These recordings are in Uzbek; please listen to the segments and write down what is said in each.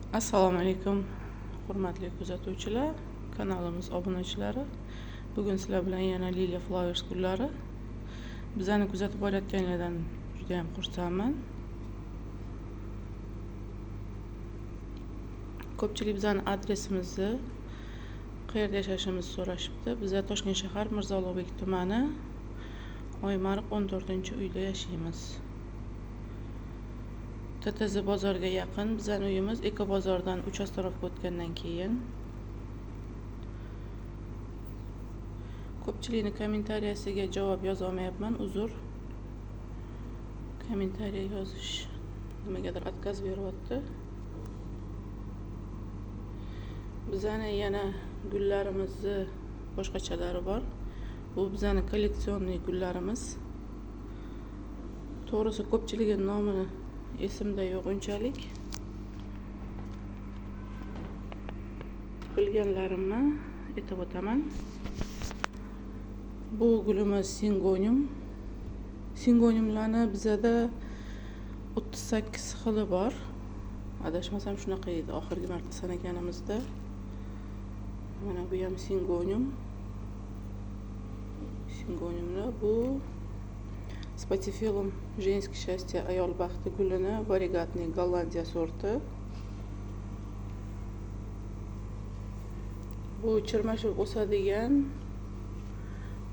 Assalomu alaykum, hurmatli kuzatuvchilar, kanalimiz obunachilari. Bugun sizlar bilan yana Liliya Flowers gullari. Bizani kuzatib borayotganlardan juda ham xursandman. Ko'pchilik bizani adresimizni, qayerda yashashimizni so'rashibdi. Biz Toshkent shahar Mirzo Ulug'bek tumani Oymariq 14-uyda yashaymiz. TTZ bozorga yaqin. Bizning uyimiz Eko bozordan 3 ostarofga o'tgandan keyin. Ko'pchilikning kommentariyasiga javob yoza olmayapman, uzr. Kommentariya yozish nimagadir отказ beryapti. Bizning yana gullarimizni boshqachalari bor. Bu bizning kolleksionniy gullarimiz. To'g'risi ko'pchiligning nomini esimda yo'q unchalik. Bilganlarimni aytib o'taman. Bu gulimiz singonium. Singoniumlarni bizada 38 xili bor. Adashmasam shunaqa edi oxirgi marta sanaganimizda. Mana bu ham singonium. Singoniumlar bu Spatifilum женский счастье ayol baxti gulini variegatniy Gollandiya sorti. Bu chirmashib o'sadigan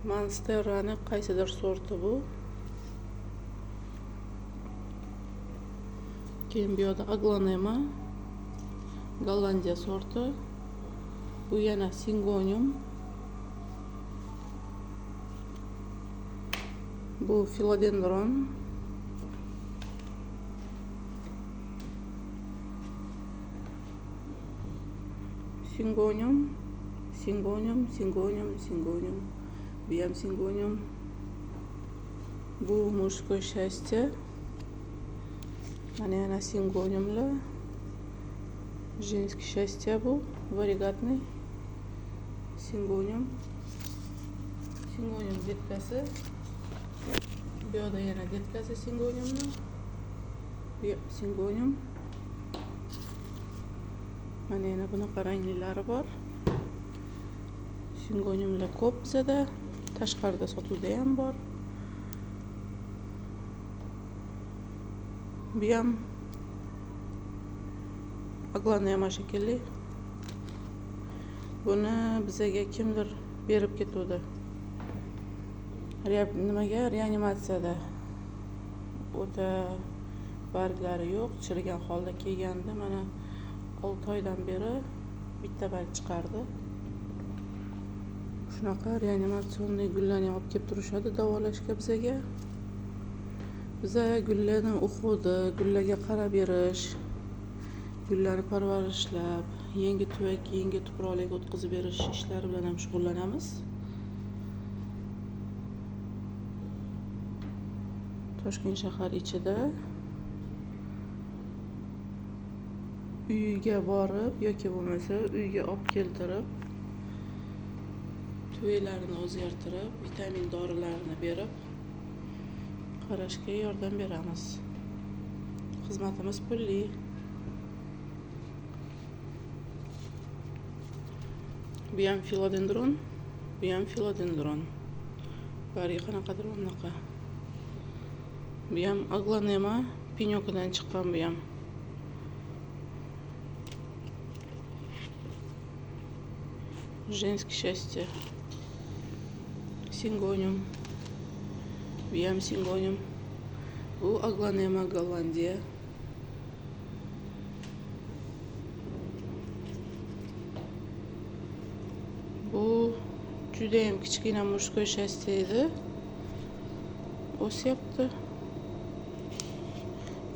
Monsteraning qaysidir sorti bu. Keyin bu yoqda Aglonema Gollandiya sorti. Bu yana singonium. Bu philodendron. Singonium. Bu ham singonium. Bu мужское счастье. Mana yana singoniumlar. Женский счастье bu variegatniy singonium. Singonium detkasi. Bu yoqda yana detkasi singoniumni. Bu singonium. Mana yana bunaqa ranglilari bor. Singoniumlar ko'p bizada, tashqarida sotuvda ham bor. Bu ham Aglonema shekilli. Buni bizaga kimdir berib ketdi. Nimaga? Reanimatsiyada. O'ta barglari yo'q, chirigan holda kelganda mana 6 oydan beri bitta barg chiqardi. Shunaqa reanimatsionniy gullarni olib kelib turishadi davolashga bizaga. Biza gullarni o'qidi, gullarga qarab berish, gullarni parvarishlab, yangi tuvak, yangi tuproqlarga o'tkazib berish ishlari bilan ham shug'ullanamiz. Toshkent shahar ichida uyga borib yoki bo'lmasa uyga olib keltirib tuvaklarini o'zgartirib, vitamin dorilarini berib qarashga yordam beramiz. Xizmatimiz pulli. Bu ham philodendron, bu ham philodendron. Bari qanaqadir bunaqa. Bu ham Aglonema pinyokidan chiqqan bu ham. Женский счастье. Singonium. Bu ham singonium. Bu Aglonema Gollandiya. Bu juda ham kichkina мужское счастье edi. O'syapti.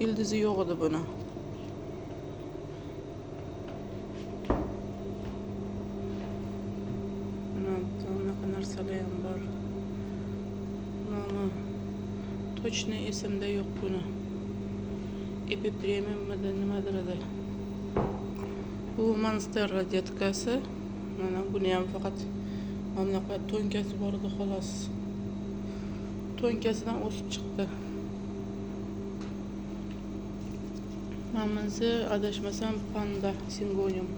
Ildizi yo'q edi buni. Bunaqa narsalar ham bor. Nomi точно esimda yo'q buni. Epipremiumda nimadir edi. Bu Monstera detkasi. Mana buni ham faqat bunaqa to'nkasi bor edi xolos. To'nkasidan o'sib chiqdi. Manisi adashmasam panda singonium.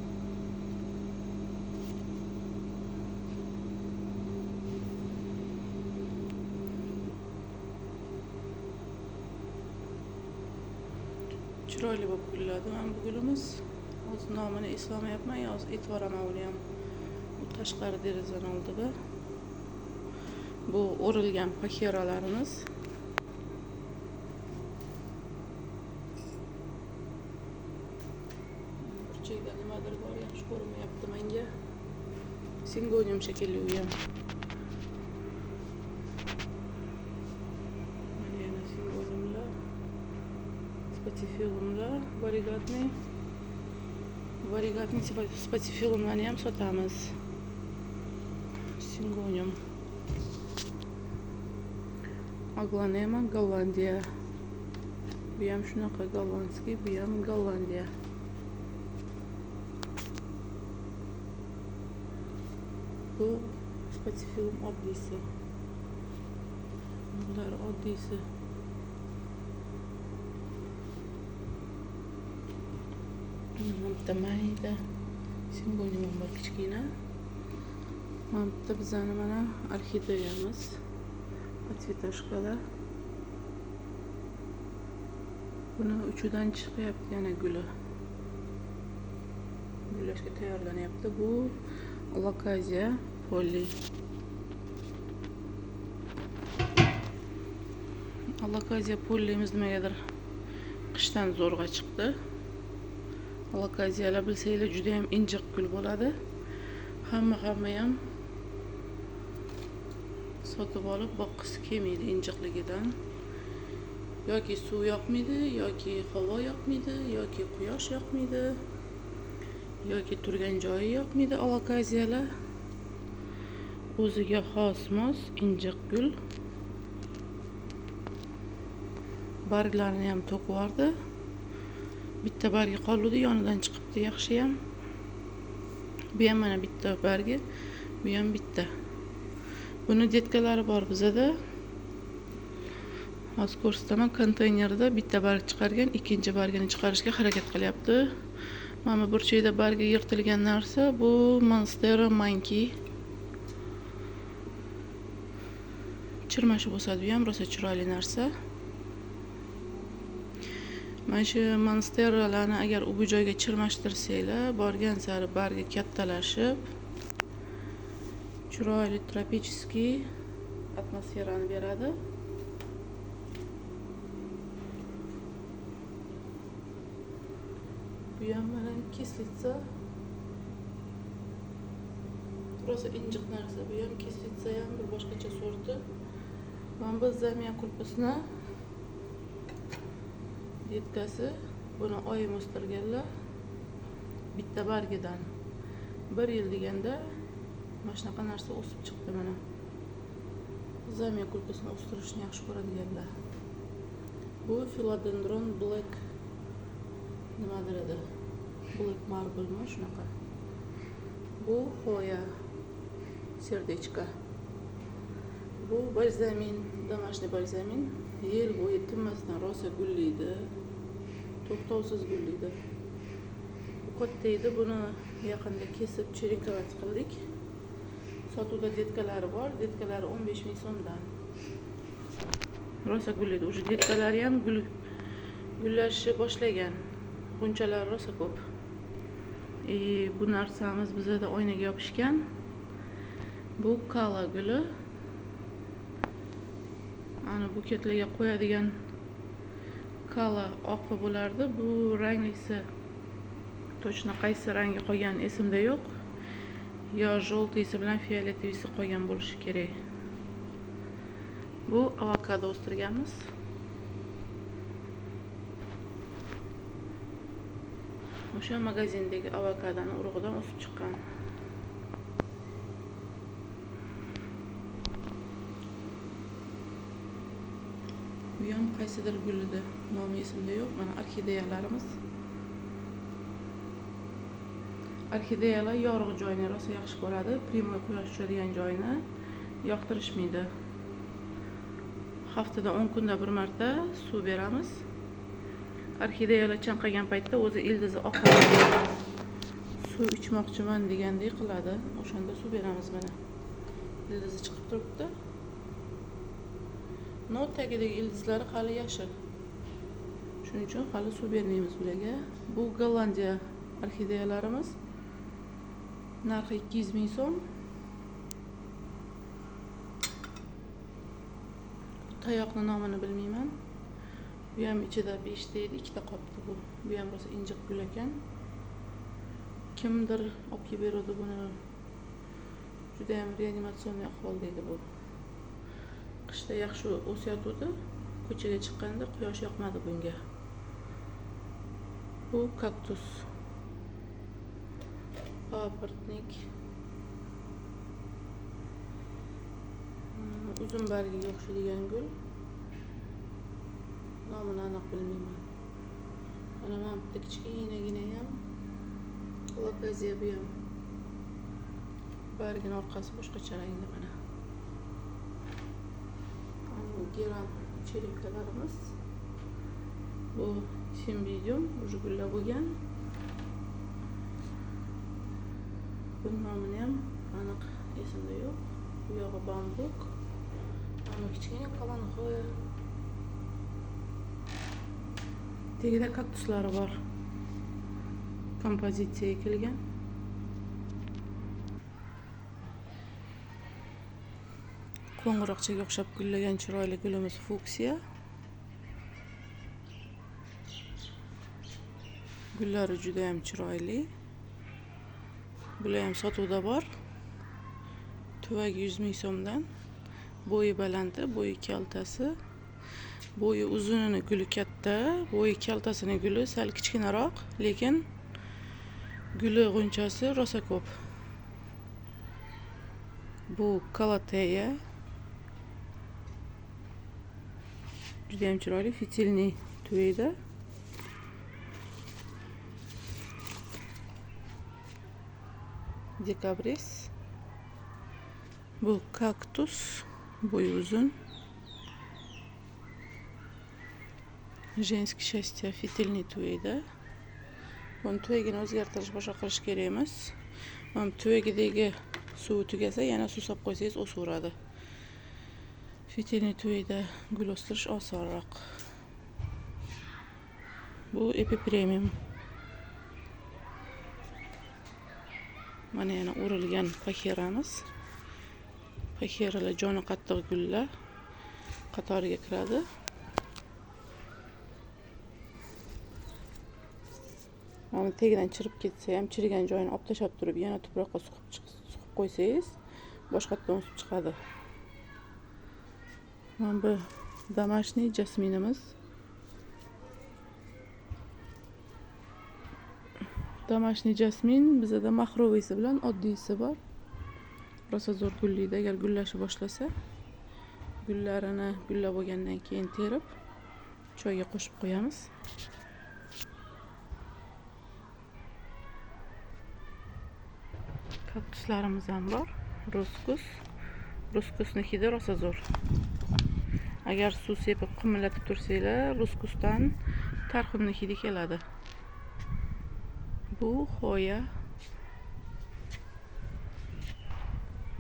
Chiroyli bo'lib gulladi mana bu gulimiz. Hozir nomini eslamayapman, yozib aytvoraman uni ham. Bu tashqari derazani oldida. Bu o'rilgan pakeralarimiz. Burchakda nimadir bor, yaxshi ko'rinmayapti menga. Singonium shekilli u ham. Mana singoniumlar, spatifilumlar, variegatniy spatifilumlarni ham sotamiz. Singonium. Aglaonema Gollandiya. Bu ham shunaqa gollandskiy, bu ham Gollandiya. Bu spatifilum oddiysi. Bular oddiysi. Bitta mayda singonium bor kichkina. Bitta bizani mana orxideyamiz. Tsvetashkalar. Buni uchidan chiqyapti yana guli. Gullashga tayyorlanyapti. Bu Alocasia polli. Alocasia pollimiz nimagadir qishdan zo'rg'a chiqdi. Alokasiyalar bilsanglar juda ham injiq gul bo'ladi. Hamma ham sotib olib boqqisi kelmaydi injiqligidan. Yoki suv yoqmaydi, yoki havo yoqmaydi, yoki quyosh yoqmaydi, yoki turgan joyi yoqmaydi. Alokasiyalar o'ziga xos mos injiq gul. Barglarini ham to'kib yubordi. Bitta bargi qoldi, yonidan chiqibdi yaxshi ham. Bu ham mana bitta bargi, bu ham bitta. Buni detkalari bor bizada. Hozir ko'rsataman, konteynerda bitta barg chiqargan, ikkinchi bargini chiqarishga harakat qilyapti. Mana burchakda bargi yirtilgan narsa bu Monstera Monkey. Chirmashi bo'lsa, bu ham rosa chiroyli narsa. Mana shu monsteralarni agar u joyga chirmashtirsanglar, borgan sari bargi kattalashib, chiroyli tropiskiy atmosferani beradi. Bu ham mana kislitsa. Rosa injiq narsa, bu ham kislitsa ham bir boshqacha sorti. Mana bu zamiya kulpasini yetkasi, buni oyim o'stirganlar. Bitta bargidan 1 yil deganda mana shunaqa narsa o'sib chiqdi mana. Zamiya kulpasini o'stirishni yaxshi ko'radiganlar. Bu philodendron black nimadir edi? Black marble mi shunaqa. Bu xoya serdechka. Bu balzamin, домашний balzamin. Yil bo'yi tinmasdan rosa gullaydi. To'xtovsiz gullaydi. Bu katta edi, buni yaqinda kesib chirinkovat qildik. Sotuvda detkalari bor, detkalari 15 ming so'mdan. Rosa gullaydi. O'sha detkalari ham gullashni boshlagan. Bunchalar rosa ko'p. Bu narsamiz bizada oynaga yopishgan. Bu kala guli. Ana buketlarga qo'yadigan kala oqi bo'lardi. Bu ranglisi точно qaysi rangi qolgan esimda yo'q. Yo желтыйsi bilan fioletovysi qolgan bo'lishi kerak. Bu avokado o'stirganmiz. O'sha magazindagi avokadoni urug'idan o'sib chiqqan. Bu ham qaysidir gulida, nomi esimda yo'q. Mana orxideyalarimiz. Orxideyalar yorug' joyni rosa yaxshi ko'radi. Primoy quyosh tushadigan joyni yoqtirishmaydi. Haftada 10 kunda bir marta suv beramiz. orxideyalar chanqagan paytda o'zi ildizi oqaradi. Suv ichmoqchiman degandek qiladi. O'shanda suv beramiz mana. Ildizi chiqib turibdi. Not tagidagi ildizlari hali yashil. Shuning uchun hali suv bermaymiz ularga. Bu Gollandiya orxideyalarimiz. Narxi 200 ming so'm. Tayoqning nomini bilmayman. Bu ham ichida 5 ta edi, 2 ta qopdi bu. Bu ham rosa injiq gul ekan. Kimdir olib kelib beradi buni. Juda ham reanimatsion ahvolda edi bu. Qishda yaxshi o'sayotdi. Ko'chaga chiqqanda quyosh yoqmadi bunga. Bu kaktus. Papartnik. Uzun bargiga o'xshaydigan gul. Nomini aniq bilmayman. Mana bu bitta kichkinagina ham lokaziya bu ham. Bargining orqasi boshqacha rangda mana. Bu geran cheriklarimiz. Bu simbidium, уже gullab bo'lgan. Bu nomini ham aniq esimda yo'q. Bu yog'i bambuk. Mana kichkina qalanxo'ya. Tagida kaktuslari bor. Kompozitsiyaga kelgan. Qo'ng'iroqchaga o'xshab gullagan chiroyli gulimiz fuksiya. Gullari juda ham chiroyli. Bular ham sotuvda bor. Tuvagi 100 ming so'mdan. Bo'yi balandi, bo'yi kaltasi. Bo'yi uzunini guli katta, bo'yi kaltasining guli sal kichkinaroq, lekin guli g'unchasi rosa ko'p. Bu kalateya. Juda ham chiroyli, fitilni tuvayda. Dekabris. Bu kaktus, bo'yi uzun. Женский счастье fitilni tuvayda. Buni tuvagini o'zgartirish, boshqa qilish kerak emas. Mana tuvagidagi suvi tugasa, yana suv solib qo'ysangiz o'saveradi. Fitilni tuvayda gul o'stirish osonroq. Bu Epi Premium. Mana yana o'rilgan paxeramiz. Paxeralar joni qattiq gullar qatoriga kiradi. Mana tagidan chirib ketsa ham, chirigan joyini olib tashlab turib, yana tuproqqa suqib qo'ysangiz, boshqatdan o'sib chiqadi. Mana bu домашний jasminimiz. Домашний jasmin bizda mahroviysi bilan oddiysi bor. Rosa zo'r gullaydi. Agar gullashni boshlasa, gullarini gullab bo'lgandan keyin terib, choyga qo'shib qo'yamiz. Kaktuslarimiz ham bor. Ruskusning hidi rosa zo'r. Agar suv sepib qimillatib tursanglar, ruskusdan tarxunning hidi keladi. Bu xoya.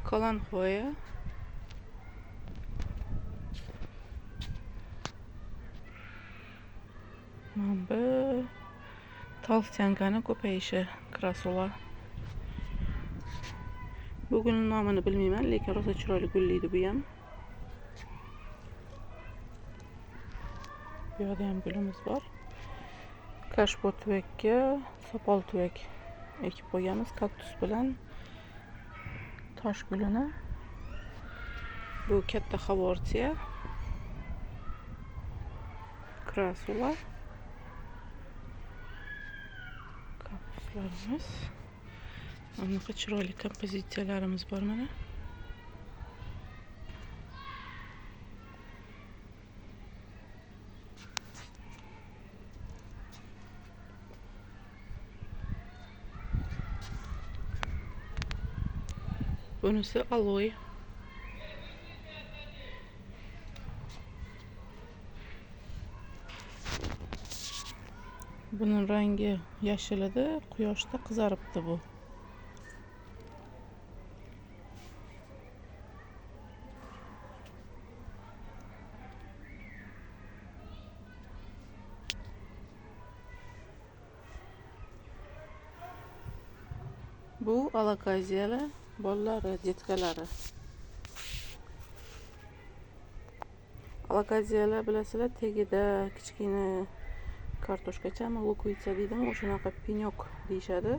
Qalanxo'ya. Mana bu tolstyankani ko'payishi krasula. Bu gulning nomini bilmayman, lekin rosa chiroyli gullaydi bu ham. Bu yerda ham gulimiz bor. Kashbot tuvakka sopol tuvak ekib qo'yamiz kaktus bilan tosh gulini. Bu katta xavortiya. Krasula. Kaktuslarimiz. Anaqa chiroyli kompozitsiyalarimiz bor mana. Bunisi aloe. Buning rangi yashil edi, quyoshda qizaribdi bu. Bu alokaziyalar bolalari, detkalari. Alokaziyalar bilasizlar, tagida kichkina kartoshkachami, lukuytsa deydimi, o'shanaqa penyok deyishadi.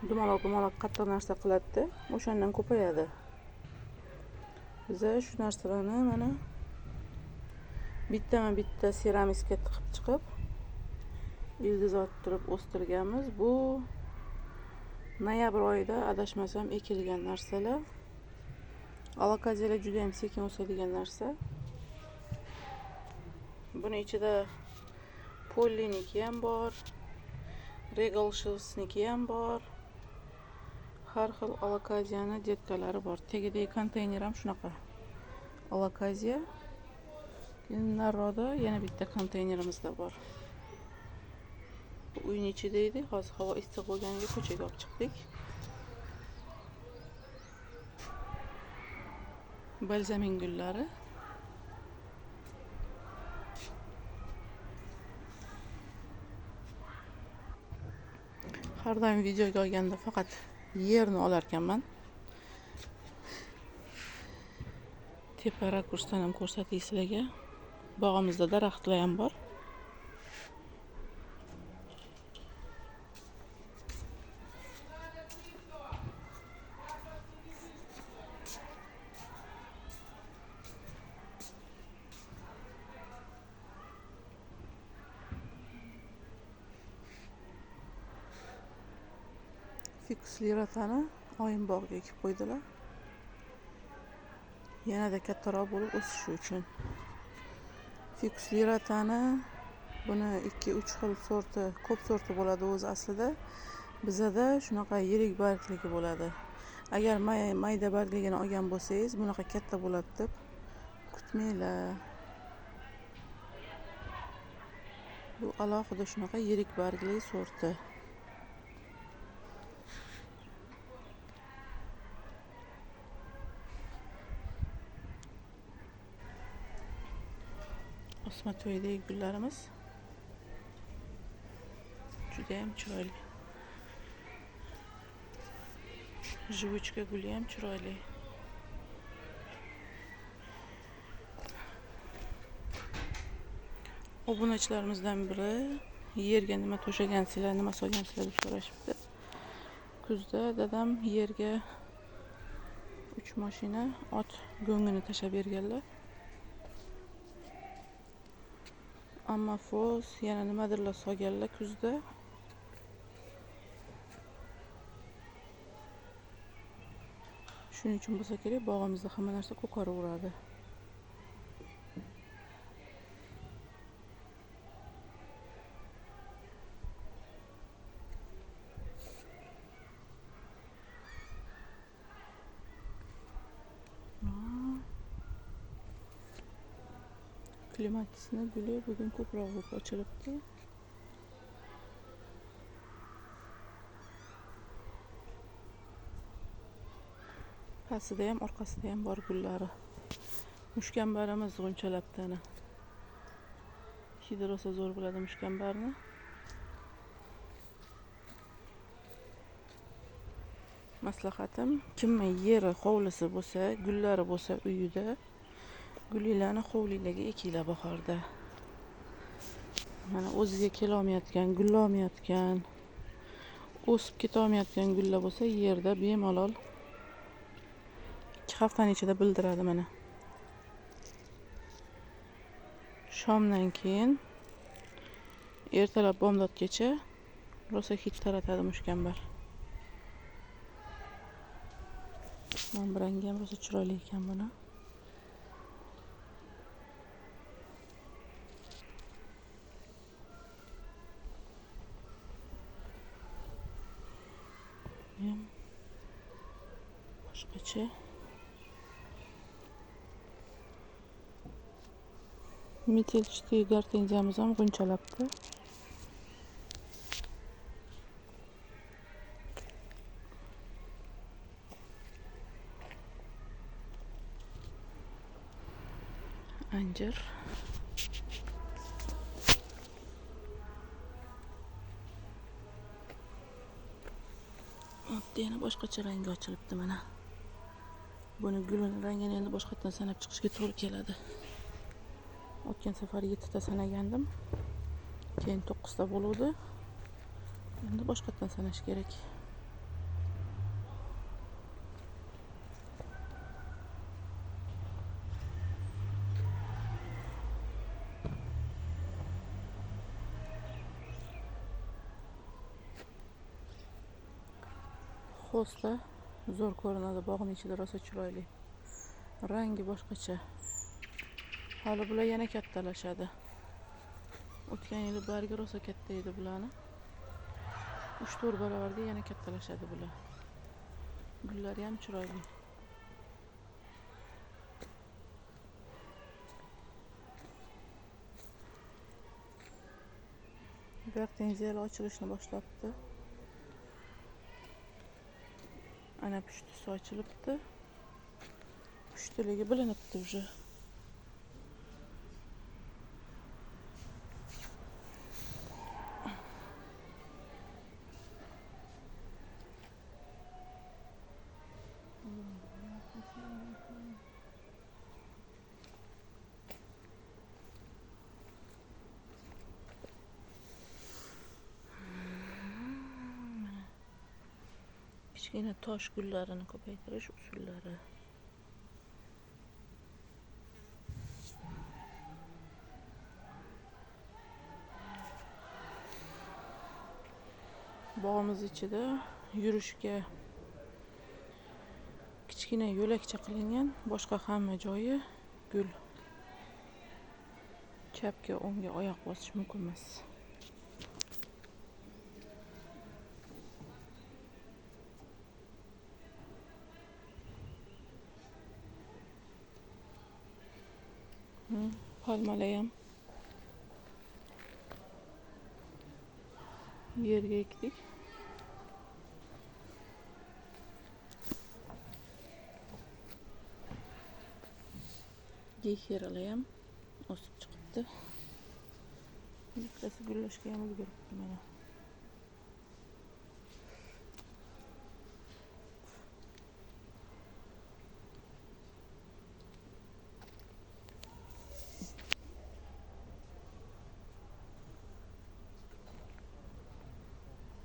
Dumaloq qattiq narsa qiladi, o'shandan ko'payadi. Biz shu narsalarni mana bitta seramiska tiqib chiqib, ildiz ottirib o'stirganmiz. Bu noyabr oyida adashmasam ekilgan narsalar. Alokaziyalar juda ham sekin o'sadigan narsa. Buni ichida polliniki ham bor, regal shilsniki ham bor. Har xil alokaziyani detkalari bor. Tagidagi konteyner ham shunaqa. Alokaziya. Nariroqda yana bitta konteynerimizda bor. Bu uyning ichida edi. Hozir havo issiq bo'lganiga ko'chaga olib chiqdik. Balzamin gullari. Har doim videoga olganda faqat yerni olar ekanman. Tepa rakursdan ham ko'rsatay sizlarga. Bog'imizda daraxtlar ham bor. Fikusli ratani oyim bog'ga ekib qo'ydilar. Yanada kattaroq bo'lib o'sishi uchun. Fikusli ratani buni 2-3 xil sorti, ko'p sorti bo'ladi o'zi aslida. Bizda shunaqa yirik bargligi bo'ladi. Agar mayda bargligini olgan bo'lsangiz, bunaqa katta bo'ladi deb kutmanglar. Bu alohida shunaqa yirik bargli sorti. Osma to'ydagi gullarimiz juda ham chiroyli. Живучка guli ham chiroyli. Obunachilarimizdan biri yerga nima to'shagansizlar, nima solgansizlar deb so'rashibdi. Kuzda dadam yerga 3 mashina ot go'ngini tashlab berganlar. Amma fos yana nimadirlar solganlar kuzda. Shuning uchun bo'lsa kerak, bog'imizda hamma narsa ko'karaveradi. Klimatisni guli bugun ko'proq bo'lib ochilibdi. Pastida ham, orqasida ham bor gullari. Mushkambarimiz g'unchalabdi. Hidi rosa zo'r bo'ladi mushkambarni. Maslahatim, kimning yeri, hovlisi bo'lsa, gullari bo'lsa uyida, gullarni hovlilarga ekinglar bahorda. Mana o'ziga kela olmayotgan, gulla olmayotgan, o'sib keta olmayotgan gullar bo'lsa, yerda bemalol 2 haftaning ichida bildiradi mana. Shomdan keyin ertalab bomdodgacha rosa hid taratadi mushkambar. Mana bu rangi ham rosa chiroyli ekan buni. Boshqacha. Metel chiti gartenziyamiz ham g'unchalabdi. anjir. Hopda yana boshqacha rangi ochilibdi mana. Buni gulning rangini endi boshqatdan sanab chiqishga to'g'ri keladi. O'tgan safar 7 ta sanagandim. Keyin 9 ta bo'ldi. Endi boshqatdan sanash kerak. Xo'sda zo'r ko'rinadi, bog'ning ichida rosa chiroyli. Rangi boshqacha. Hali bular yana kattalashadi. O'tgan yili bargi rosa katta edi bularni. 3-4 baravarga yana kattalashadi bular. Gullari ham chiroyli. Gortenziyali ochilishni boshlabdi. Ana pushtisi ochilibdi. Pushtiligi bilinibdi уже. Kichkina tosh gullarini ko'paytirish usullari. Bog'imiz ichida yurishga kichkina yo'lakcha qilingan, boshqa hamma joyi gul. Chapga, o'ngga oyoq bosish mumkin emas. Palmalar ham yerga ekdik. Geyxeralar ham o'sib chiqibdi. Bittasi gullashga ham ulguribdi mana.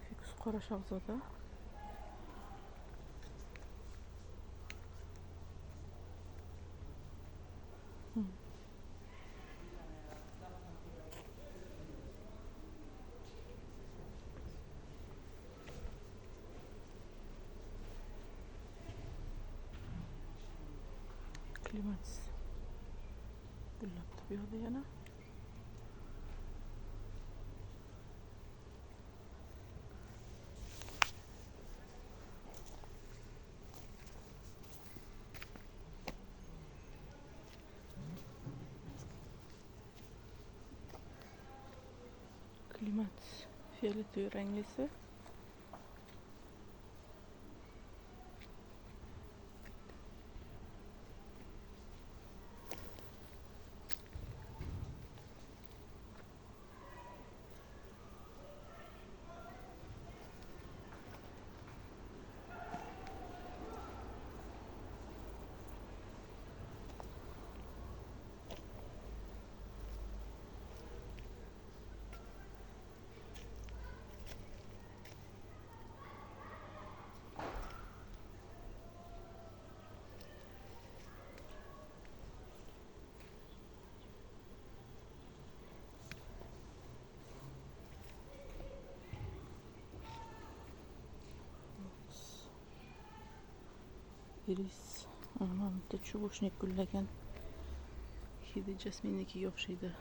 Fikus qora shahzoda. Klimatis gullabdi bu yoqda yana. Klimatis fioletoviy ranglisi. Iris, mana bitta chuvushnik gullagan. Hidi jasminnikiga o'xshaydi.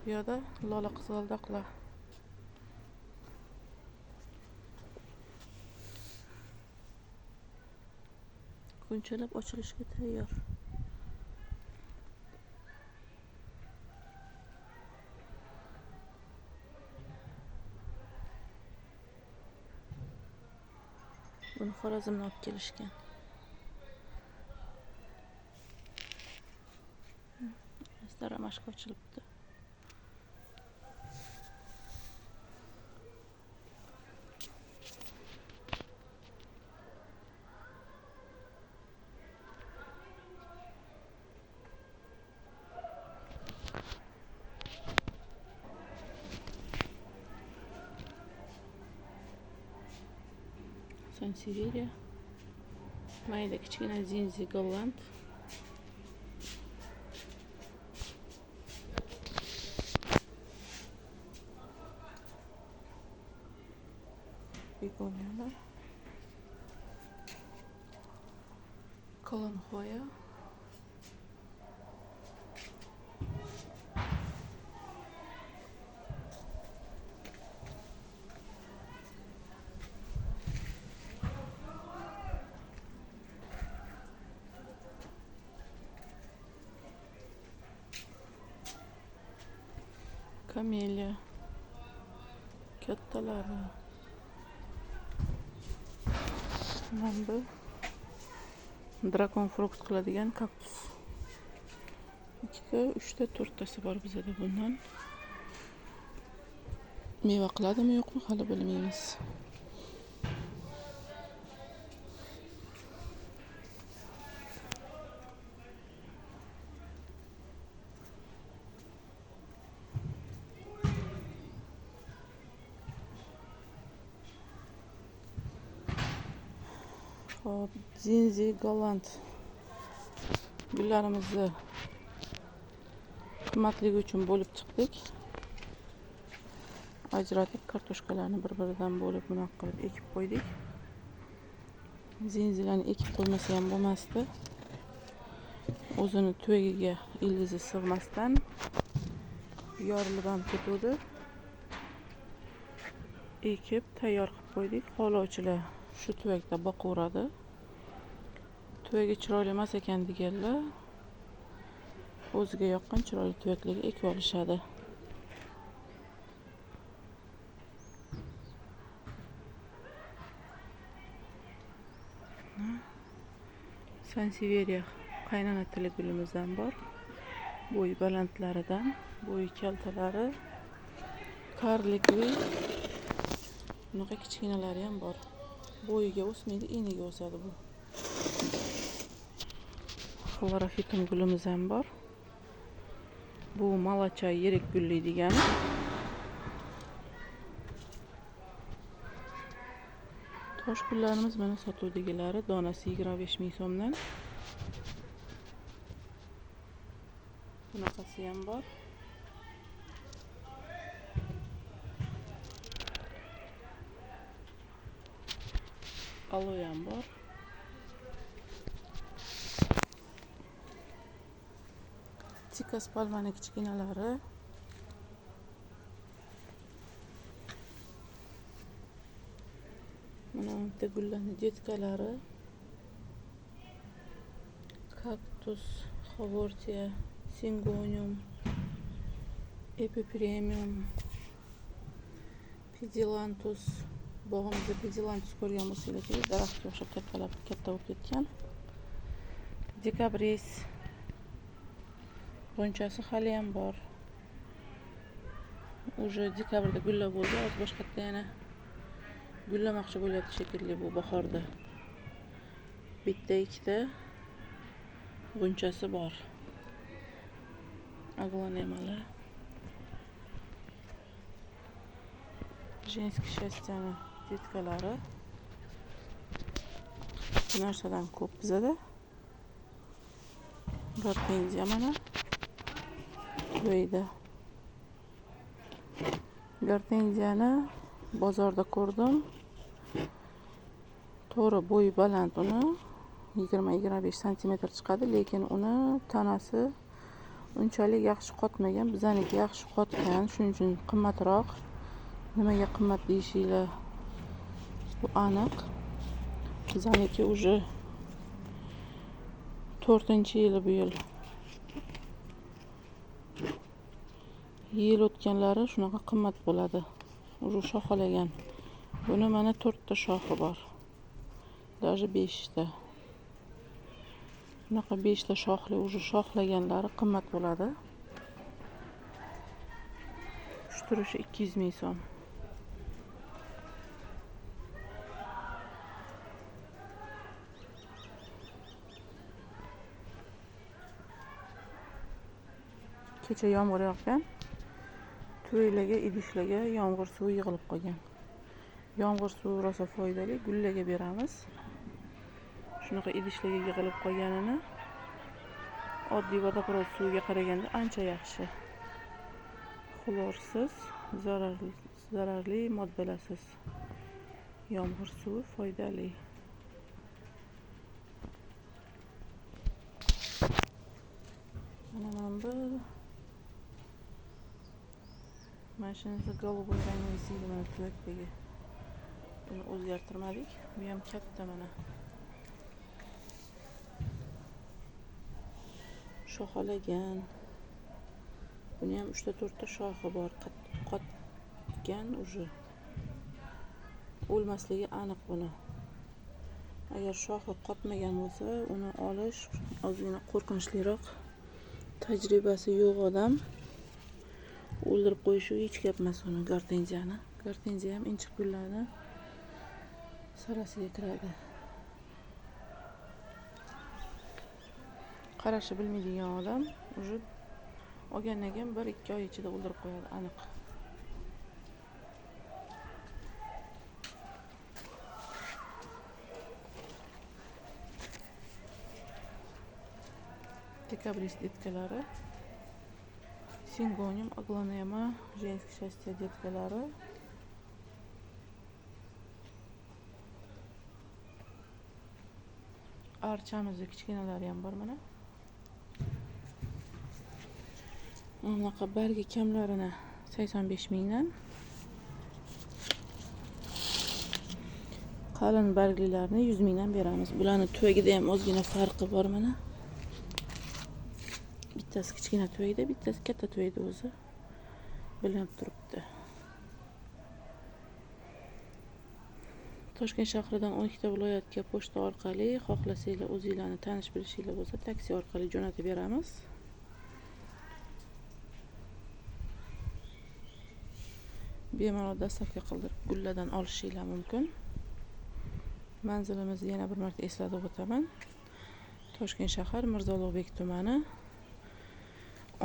Bu yoqda lola qizg'aldoqlar. Kunchalab ochilishga tayyor. Buni Xorazmdan olib kelishgan. Ramashqa ochilibdi. Sansevieria, mayda kichkina Zinzi Golland, begoniyalar, Kalanhoya, Camellia, kattalari. Mana bu drakon frukt qiladigan kaktus. 2 3 4tasi bor bizda bundan. Meva qiladimi yo'qmi hali bilmaymiz. Hop, Zinzi Golland gullarimizni qimmatligi uchun bo'lib chiqdik. Ajratib kartoshkalarni bir-biridan bo'lib bunaqa qilib ekib qo'ydik. Zinzilarni ekib qo'ymasa ham bo'lmasdi. O'zini tuvagiga ildizi sig'masdan yorilib ham ketdi. Ekib tayyor qilib qo'ydik. Xohlovchilar shu tuvakda boqaveradi. Tuvagi chiroyli emas ekan deganlar o'ziga yoqqan chiroyli tuvaklarga ekib olishadi. Sansevieria qaynona tili gulimizdan bor. Bo'yi balandlaridan, bo'yi kaltalari, karlikli. Bunaqa kichkinalari ham bor. Bo'yiga o'smaydi, eniga o'sadi bu. Xlorofitum gulimiz ham bor. Bu malachay yirik gulli degani. Tosh gullarimiz mana sotuvdagilari donasi 25 ming so'mdan. Bunaqasi ham bor. Aloe ham bor. Tikas palmani kichkinalari. Mana bitta gullarning detkalari. Kaktus, Haworthia, Syngonium, Epipremium, Pedilanthus. Bog'imizda Pedilanthus ko'rgan bo'lsangiz, daraxtga o'xshab katta bo'lib ketgan. Dekabris. Bunchasi hali ham bor. Уже dekabrda gullab bo'ldi, hozir boshqatda yana gullamoqchi bo'lyapti shekilli bu bahorda. Bitta ikkita bunchasi bor. Aglonemalar. Женский счастьяni detkalari. Bu narsadan ko'p bizada. Gortenziya mana. Uyda. Gortenziyani bozorda ko'rdim. To'g'ri bo'yi baland uni 20-25 cm chiqadi, lekin uni tanasi unchalik yaxshi qotmagan. Bizaniki yaxshi qotgan, shuning uchun qimmatroq. Nimaga qimmat deyishinglar? Bu aniq. Bizaniki уже 4-yili bu yil. Yil o'tganlari shunaqa qimmat bo'ladi. Уже shoxalagan. Buni mana 4 ta shoxi bor. Даже 5 ta. Bunaqa 5 ta shoxli, уже shoxlaganlari qimmat bo'ladi. Shu turishi 200 ming so'm. Kecha yomg'ir yog'gan. To'ylarga, idishlarga yomg'ir suvi yig'ilib qolgan. Yomg'ir suvi rosa foydali, gullarga beramiz. Shunaqa idishlarga yig'ilib qolganini oddiy vodoprovod suviga qaraganda ancha yaxshi. Xlorsiz, zararli moddalarsiz. Yomg'ir suvi foydali. Mana bu mashinasi голубой rangli siydi mana tuvakdagi. Buni o'zgartirmadik. Bu ham katta mana. Shoxalagan. Buni ham 3 ta 4 ta shoxi bor, qotgan уже. O'lmasligi aniq buni. Agar shoxi qotmagan bo'lsa, uni olish ozgina qo'rqinchliroq. Tajribasi yo'q odam o'ldirib qo'yishi hech gap emas uni gortenziyani. Gortenziya ham inchiq gullarni sarasiga kiradi. Qarashi bilmaydigan odam уже olgandan keyin 1-2 oy ichida o'ldirib qo'yadi, aniq. Декабрист детkalari, Сингониум, Аглонема, женский счастье детkalari, archamizni kichkinalari ham bor mana. Bunaqa bargi kamlarini 85 mingdan, qalin barglilarni 100 mingdan beramiz. Bularni tuvagida ham ozgina farqi bor mana. Bittasi kichkina tuvagida, bittasi katta tuvagida o'zi bilinib turibdi. Toshkent shahridan 12 ta viloyatga pochta orqali xohlasanglar o'zingizlarni tanish bilishinglar bo'lsa, taksi orqali jo'natib beramiz. Bemalol dastavka qildirib gullardan olishinglar mumkin. Manzilimizni yana bir marta eslatib o'taman. Toshkent shahar, Mirzo Ulug'bek tumani,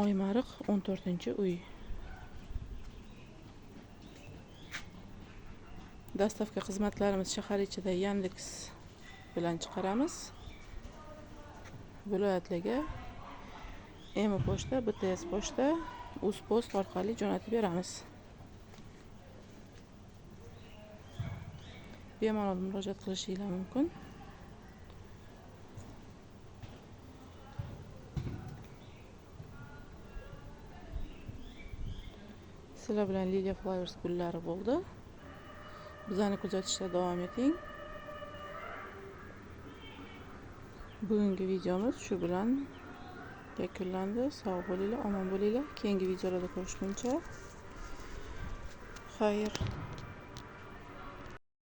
Oymariq 14-uy. Dastavka xizmatlarimiz shahar ichida Yandex bilan chiqaramiz. Viloyatlarga M-pochta, BTS pochta, UzPost orqali jo'natib beramiz. Bemalol murojaat qilishinglar mumkin. Sizlar bilan Lilia Flowers gullari bo'ldi. Bizani kuzatishda davom eting. Bugungi videomiz shu bilan yakunlandi. Sog' bo'linglar, omon bo'linglar. Keyingi videolarda ko'rishguncha xayr.